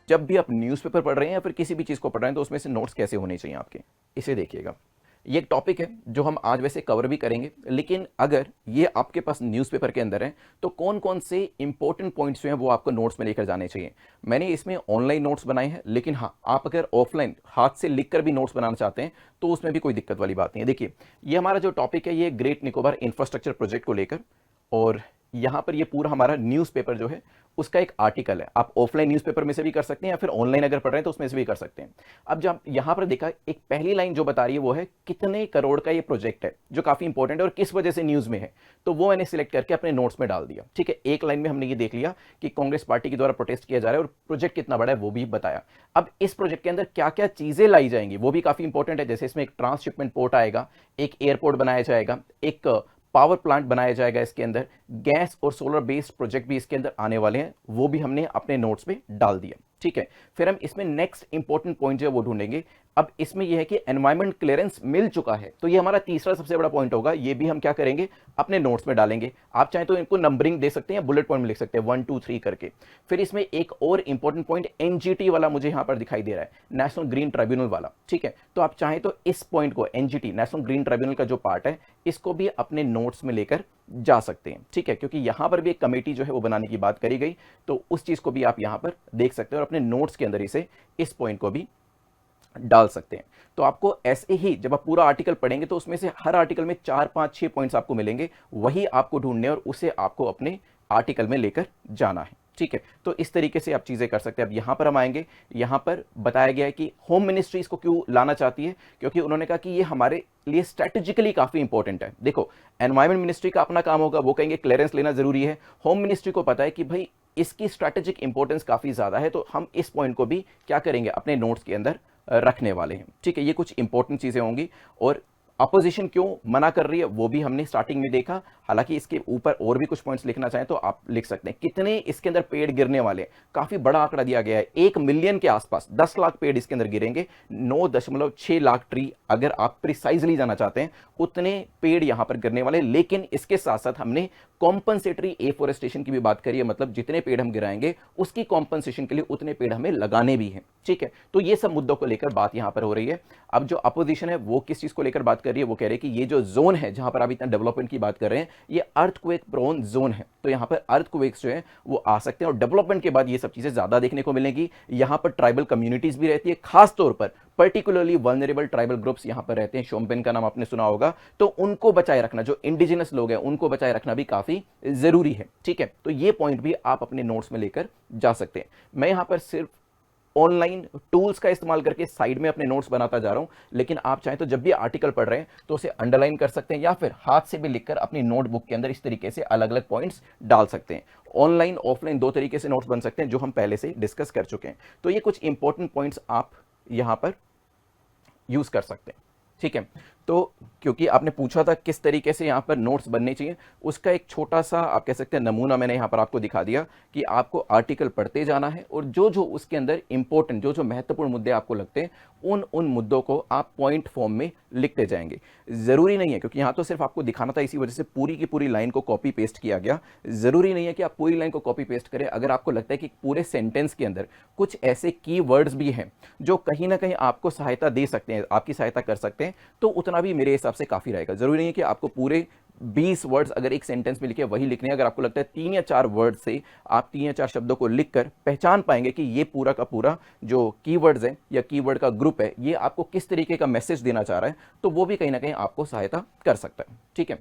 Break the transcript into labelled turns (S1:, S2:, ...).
S1: जब भी आप न्यूज़पेपर पढ़ रहे हैं या फिर किसी भी चीज़ को पढ़ रहे हैं तो उसमें से नोट्स कैसे होने चाहिए आपके, इसे देखिएगा। ये एक टॉपिक है जो हम आज वैसे कवर भी करेंगे, लेकिन अगर ये आपके पास न्यूज़पेपर के अंदर है तो कौन कौन से इंपॉर्टेंट पॉइंट्स जो हैं वो आपको नोट्स में लेकर जाने चाहिए। मैंने इसमें ऑनलाइन नोट्स बनाए हैं, लेकिन हाँ, आप अगर ऑफलाइन हाथ से लिखकर भी नोट्स बनाना चाहते हैं तो उसमें भी कोई दिक्कत वाली बात नहीं है। देखिए, ये हमारा जो टॉपिक है ये ग्रेट निकोबार इंफ्रास्ट्रक्चर प्रोजेक्ट को लेकर, और यहाँ पर ये पूरा हमारा न्यूज़पेपर जो है उसका एक आर्टिकल है। आप ऑफलाइन न्यूज़पेपर में से भी कर सकते हैं या फिर ऑनलाइन अगर पढ़ रहे हैं तो उसमें से भी कर सकते हैं। अब जब यहाँ पर देखा, एक पहली लाइन जो बता रही है वो है कितने करोड़ का ये प्रोजेक्ट है, जो काफी इंपॉर्टेंट है और किस वजह से न्यूज में है, तो वो मैंने सिलेक्ट करके अपने नोट्स में डाल दिया। ठीक है, एक लाइन में हमने ये देख लिया कि कांग्रेस पार्टी के द्वारा प्रोटेस्ट किया जा रहा है और प्रोजेक्ट कितना बड़ा है वो भी बताया। अब इस प्रोजेक्ट के अंदर क्या क्या चीजें लाई जाएंगी वो भी काफी इंपॉर्टेंट है। जैसे इसमें एक ट्रांसशिपमेंट पोर्ट आएगा, एक एयरपोर्ट बनाया जाएगा, एक पावर प्लांट बनाया जाएगा, इसके अंदर गैस और सोलर बेस्ड प्रोजेक्ट भी इसके अंदर आने वाले हैं, वो भी हमने अपने नोट्स में डाल दिया। ठीक है, फिर हम इसमें नेक्स्ट इंपॉर्टेंट पॉइंट जो है वो ढूंढेंगे। अब इसमें यह है कि एनवायरमेंट क्लियरेंस मिल चुका है, तो ये हमारा तीसरा सबसे बड़ा पॉइंट होगा। ये भी हम क्या करेंगे, अपने नोट्स में डालेंगे। आप चाहें तो इनको नंबरिंग दे सकते हैं या बुलेट पॉइंट में लिख सकते हैं 1 2 3 करके। फिर इसमें एक और इंपॉर्टेंट पॉइंट एनजीटी वाला मुझे यहां पर दिखाई दे रहा है, नेशनल ग्रीन ट्राइब्यूनल वाला। ठीक है, तो आप चाहें तो इस पॉइंट को, एनजीटी नेशनल ग्रीन ट्राइब्यूनल का जो पार्ट है, इसको भी अपने नोट्स में लेकर जा सकते हैं। ठीक है, क्योंकि यहां पर भी एक कमेटी जो है वो बनाने की बात करी गई, तो उस चीज को भी आप यहां पर देख सकते हैं और अपने नोट्स के अंदर इसे, इस पॉइंट को भी डाल सकते हैं। तो आपको ऐसे ही जब आप पूरा आर्टिकल पढ़ेंगे तो उसमें से हर आर्टिकल में 4 5 6 पॉइंट्स आपको मिलेंगे, वही आपको ढूंढने और उसे आपको अपने आर्टिकल में लेकर जाना है। ठीक है, तो इस तरीके से आप चीजें कर सकते हैं। अब यहां पर हम आएंगे, यहां पर बताया गया है कि होम मिनिस्ट्री इसको क्यों लाना चाहती है, क्योंकि उन्होंने कहा कि ये हमारे लिए स्ट्रेटेजिकली काफी इंपॉर्टेंट है। देखो, एनवायरमेंट मिनिस्ट्री का अपना काम होगा, वो कहेंगे क्लियरेंस लेना जरूरी है। होम मिनिस्ट्री को पता है कि भाई इसकी स्ट्रेटेजिक इंपॉर्टेंस काफी ज्यादा है, तो हम इस पॉइंट को भी क्या करेंगे, अपने नोट्स के अंदर रखने वाले हैं। ठीक है, ये कुछ इंपॉर्टेंट चीजें होंगी। और अपोजिशन क्यों मना कर रही है वो भी हमने स्टार्टिंग में देखा। हालांकि इसके ऊपर और भी कुछ पॉइंट्स लिखना चाहें तो आप लिख सकते हैं। कितने इसके अंदर पेड़ गिरने वाले हैं, काफी बड़ा आंकड़ा दिया गया है, 1 मिलियन के आसपास, 10 लाख पेड़ इसके अंदर गिरेंगे। 9.6 लाख ट्री, अगर आप प्रिसाइजली जाना चाहते हैं, उतने पेड़ यहां पर गिरने वाले। लेकिन इसके साथ साथ हमने कॉम्पनसेटरी एफोरेस्टेशन की भी बात करी है, मतलब जितने पेड़ हम गिराएंगे उसकी कॉम्पनसेशन के लिए उतने पेड़ हमें लगाने भी हैं। ठीक है, तो ये सब मुद्दों को लेकर बात यहां पर हो रही है। अब जो अपोजिशन है वो किस चीज को लेकर बात कर रही है, वो कह रहे हैं कि ये जो जोन है जहां पर आप इतना डेवलपमेंट की बात कर रहे हैं, ये अर्थक्वेक प्रोन जोन है, तो यहां पर अर्थक्वेक्स जो है वो आ सकते हैं और डेवलपमेंट के बाद ये सब चीजें ज्यादा देखने को मिलेंगी। यहां पर ट्राइबल कम्युनिटीज भी रहती है, खास तौर पर पर्टिकुलरली वल्नरेबल ट्राइबल ग्रुप्स यहां पर रहते हैं। शोम्पेन का नाम आपने सुना होगा, तो उनको बचाए रखना, जो इंडिजिनस लोग हैं उनको बचाए रखना भी काफी जरूरी है। ठीक है, तो ये पॉइंट भी आप अपने नोट्स में लेकर जा सकते हैं। मैं यहां पर सिर्फ ऑनलाइन टूल्स का इस्तेमाल करके साइड में अपने नोट्स बनाता जा रहा हूं, लेकिन आप चाहें तो जब भी आर्टिकल पढ़ रहे हैं तो उसे अंडरलाइन कर सकते हैं या फिर हाथ से भी लिखकर अपनी नोटबुक के अंदर इस तरीके से अलग अलग पॉइंट्स डाल सकते हैं। ऑनलाइन ऑफलाइन दो तरीके से नोट्स बन सकते हैं, जो हम पहले से डिस्कस कर चुके हैं। तो ये कुछ इंपॉर्टेंट पॉइंट्स आप यहां पर यूज कर सकते हैं। ठीक है, तो क्योंकि आपने पूछा था किस तरीके से यहाँ पर नोट्स बनने चाहिए, उसका एक छोटा सा आप कह सकते हैं नमूना मैंने यहाँ पर आपको दिखा दिया कि आपको आर्टिकल पढ़ते जाना है और जो जो उसके अंदर इंपॉर्टेंट, जो जो महत्वपूर्ण मुद्दे आपको लगते हैं, उन मुद्दों को आप पॉइंट फॉर्म में लिखते जाएंगे। जरूरी नहीं है, क्योंकि यहाँ तो सिर्फ आपको दिखाना था, इसी वजह से पूरी की पूरी लाइन को कॉपी पेस्ट किया गया। जरूरी नहीं है कि आप पूरी लाइन को कॉपी पेस्ट करें। अगर आपको लगता है कि पूरे सेंटेंस के अंदर कुछ ऐसे की वर्ड्स भी हैं जो कहीं ना कहीं आपको सहायता दे सकते हैं, आपकी सहायता कर सकते हैं, तो उतना भी मेरे हिसाब से काफी रहेगा। जरूरी नहीं है कि आपको पूरे 20 वर्ड्स अगर एक सेंटेंस में लिखे वही लिखने हैं। अगर आपको लगता है 3 या 4 वर्ड से आप 3 या 4 शब्दों को लिखकर पहचान पाएंगे कि ये पूरा का पूरा जो कीवर्ड्स है या कीवर्ड का ग्रुप है, ये आपको किस तरीके का मैसेज देना चाह रहा है, तो वो भी कहीं ना कहीं आपको सहायता कर सकता है। ठीक है।